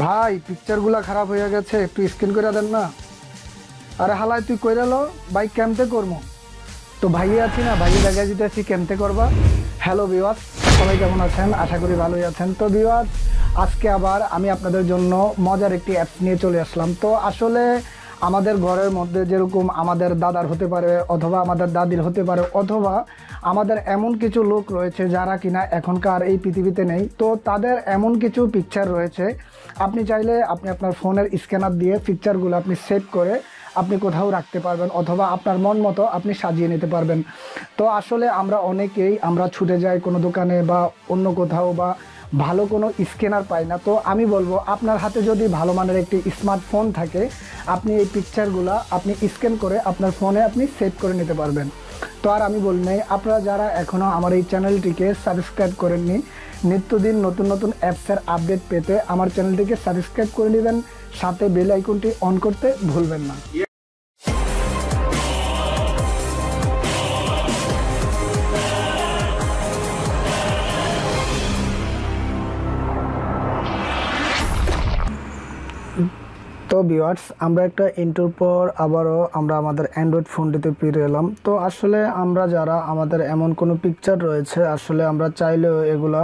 ভাই পিকচারগুলা খারাপ হয়ে গেছে, একটু স্ক্যান করে দেন না। আরে হালাই তুই কইরা লো, বাইক কেমতে করবো? তো ভাইয়ে আছি না, ভাইয়ে জায়গায় যেতে আছি কেমতে করবা। হ্যালো ভিউয়ার্স, সবাই কেমন আছেন? আশা করি ভালোই আছেন। তো ভিউয়ার্স, আজকে আবার আমি আপনাদের জন্য মজার একটি অ্যাপস নিয়ে চলে আসলাম। তো আসলে আমাদের ঘরের মধ্যে যেরকম আমাদের দাদার হতে পারে, অথবা আমাদের দাদির হতে পারে, অথবা আমাদের এমন কিছু লোক রয়েছে যারা কিনা এখনকার এই পৃথিবীতে নেই। তো তাদের এমন কিছু পিকচার রয়েছে, আপনি চাইলে আপনি আপনার ফোনের স্ক্যানার দিয়ে পিকচারগুলো আপনি সেভ করে আপনি কোথাও রাখতে পারবেন, অথবা আপনার মন মতো আপনি সাজিয়ে নিতে পারবেন। তো আসলে আমরা অনেকেই আমরা ছুটে যাই কোনো দোকানে বা অন্য কোথাও, বা ভালো কোনো স্ক্যানার পাই না। তো আমি বলবো আপনার হাতে যদি ভালো মানের একটি স্মার্টফোন থাকে, আপনি এই পিকচারগুলো আপনি স্ক্যান করে আপনার ফোনে আপনি সেভ করে নিতে পারবেন। তো আর আমি বলি নাই, আপনারা যারা এখনও আমার এই চ্যানেলটিকে সাবস্ক্রাইব করেননি, নিত্যদিন নতুন নতুন অ্যাপসের আপডেট পেতে আমার চ্যানেলটিকে সাবস্ক্রাইব করে নেবেন, সাথে বেল আইকনটি অন করতে ভুলবেন না। তো ভিউয়ার্স, আমরা একটা ইন্টোর পর আবারও আমরা আমাদের অ্যান্ড্রয়েড ফোনটিতে ফিরে এলাম। তো আসলে আমরা যারা আমাদের এমন কোনো পিকচার রয়েছে, আসলে আমরা চাইলেও এগুলা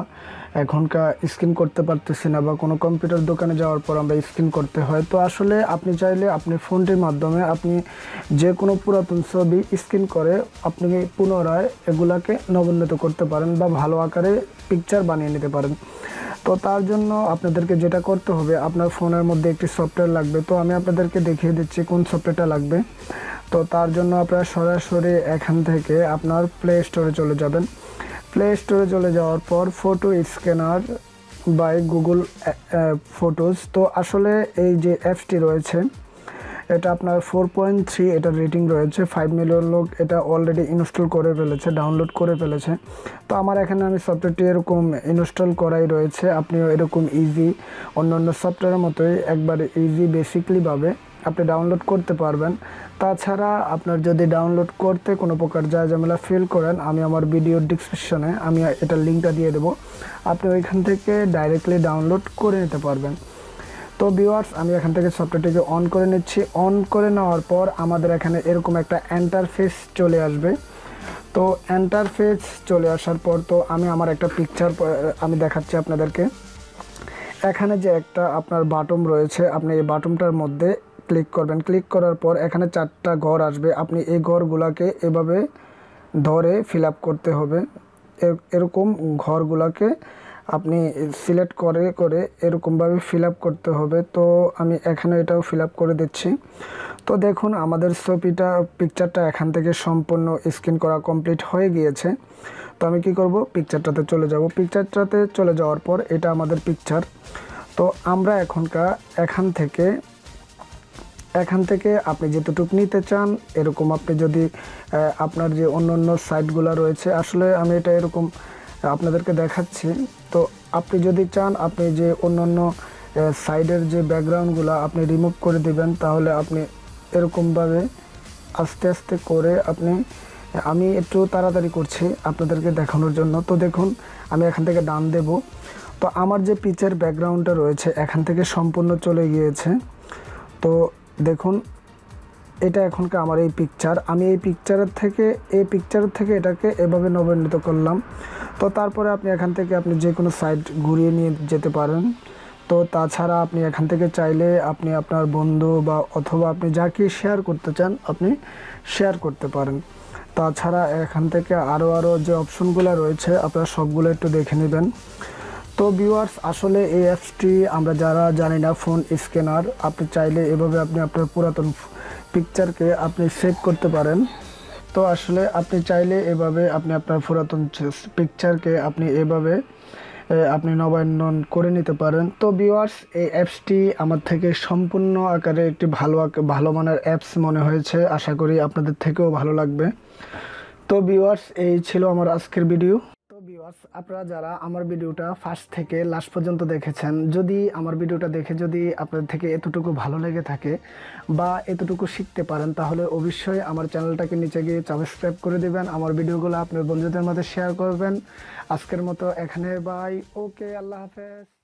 এখনকার স্ক্যান করতে পারতেছি না, বা কোনো কম্পিউটার দোকানে যাওয়ার পর আমরা স্ক্যান করতে হয়। তো আসলে আপনি চাইলে আপনি ফোনটির মাধ্যমে আপনি যে কোনো পুরাতন ছবি স্ক্যান করে আপনি পুনরায় এগুলাকে নবান্বিত করতে পারেন, বা ভালো আকারে পিকচার বানিয়ে নিতে পারেন। তো তার জন্য আপনাদেরকে যেটা করতে হবে, আপনার ফোনের মধ্যে একটি সফটওয়্যার লাগবে। তো আমি আপনাদেরকে দেখিয়ে দিচ্ছি কোন সফটওয়্যারটা লাগবে। তো তার জন্য আপনারা সরাসরি এখান থেকে আপনার প্লে স্টোরে চলে যাবেন। প্লে স্টোরে চলে যাওয়ার পর photo scanner by Google Photos. তো আসলে এই যে অ্যাপসটি রয়েছে, এটা আপনার 4.3 এটার রেটিং রয়েছে। 5 মিলিয়ন লোক এটা অলরেডি ইনস্টল করে ফেলেছে, ডাউনলোড করে ফেলেছে। তো আমার এখানে আমি সফটওয়্যারটি এরকম ইনস্টল করাই রয়েছে। আপনিও এরকম ইজি অন্যান্য সফটওয়্যারের মতোই একবারে ইজি বেসিকলিভাবে আপনি ডাউনলোড করতে পারবেন। তাছাড়া আপনার যদি ডাউনলোড করতে কোনো প্রকার ঝামেলা ফিল করেন, আমি আমার ভিডিওর ডিসক্রিপশনে আমি এটার লিঙ্কটা দিয়ে দেবো, আপনি ওইখান থেকে ডাইরেক্টলি ডাউনলোড করে নিতে পারবেন। তো ভিউয়ার্স, আমি এখান থেকে সফটওয়্যারটিকে অন করে নিচ্ছি। অন করে নেওয়ার পর আমাদের এখানে এরকম একটা ইন্টারফেস চলে আসবে। তো ইন্টারফেস চলে আসার পর তো আমি আমার একটা পিকচার আমি দেখাচ্ছি আপনাদেরকে। এখানে যে একটা আপনার বাটন রয়েছে, আপনি এই বাটনটার মধ্যে ক্লিক করবেন। ক্লিক করার পর এখানে 4টা ঘর আসবে। আপনি এই ঘরগুলোকে এভাবে ধরে ফিল আপ করতে হবে। এরকম ঘরগুলোকে আপনি সিলেক্ট করে করে এরকমভাবে ফিল আপ করতে হবে। তো আমি এখানে এটাও ফিল আপ করে দিচ্ছি। তো দেখুন, আমাদের পিকচারটা এখান থেকে সম্পূর্ণ স্ক্যান করা কমপ্লিট হয়ে গিয়েছে। তো আমি কি করব, পিকচারটাতে চলে যাব। পিকচারটাতে চলে যাওয়ার পর এটা আমাদের পিকচার। তো আমরা এখান থেকে আপনি যেতটুকু নিতে চান, এরকম আপনি যদি আপনার যে অন্য অন্য সাইটগুলো রয়েছে, আসলে আমি এটা এরকম আপনাদেরকে দেখাচ্ছি। তো আপনি যদি চান আপনি যে অন্য অন্য সাইডের যে ব্যাকগ্রাউন্ডগুলো আপনি রিমুভ করে দিবেন, তাহলে আপনি এরকমভাবে আস্তে আস্তে করে আমি একটু তাড়াতাড়ি করছি আপনাদেরকে দেখানোর জন্য। তো দেখুন, আমি এখান থেকে ডান দেব। তো আমার যে পিকচার ব্যাকগ্রাউন্ডটা রয়েছে এখান থেকে সম্পূর্ণ চলে গিয়েছে। তো দেখুন, এটা এখনকার আমার এই পিকচার। আমি এই পিকচারের থেকে এটাকে এভাবে নবান্বিত করলাম। তো তারপরে আপনি এখান থেকে আপনি যে কোনো সাইট ঘুরিয়ে নিয়ে যেতে পারেন। তো তাছাড়া আপনি এখান থেকে চাইলে আপনি আপনার বন্ধু বা অথবা আপনি যাকে শেয়ার করতে চান আপনি শেয়ার করতে পারেন। তাছাড়া এখান থেকে আরও যে অপশনগুলো রয়েছে আপনারা সবগুলো একটু দেখে নেবেন। তো ভিউয়ার্স, আসলে এই অ্যাপসটি আমরা যারা জানি না, ফোন স্ক্যানার, আপনি চাইলে এভাবে আপনি আপনার পুরাতন পিকচারকে আপনি সেভ করতে পারেন। তো আসলে আপনি চাইলে এভাবে আপনি আপনার পুরাতন পিকচারকে আপনি এভাবে আপনি নবায়ন করে নিতে পারেন। তো ভিউয়ার্স, এই অ্যাপসটি আমার থেকে সম্পূর্ণ আকারে একটি ভালো মানের অ্যাপস মনে হয়েছে। আশা করি আপনাদের থেকেও ভালো লাগবে। তো ভিউয়ার্স, এই ছিল আমার আজকের ভিডিও। তো ভিউয়ার্স, আপনারা যারা আমার ভিডিওটা ফার্স্ট থেকে লাস্ট পর্যন্ত দেখেছেন, যদি আমার ভিডিওটা দেখে যদি আপনাদের থেকে এতটুকু ভালো লেগে থাকে বা এতটুকু শিখতে পারেন, তাহলে অবশ্যই আমার চ্যানেলটাকে নিচে গিয়ে সাবস্ক্রাইব করে দেবেন, আমার ভিডিওগুলো আপনার বন্ধুদের মধ্যে শেয়ার করবেন। আজকের মতো এখানে বাই, ওকে, আল্লাহ হাফেজ।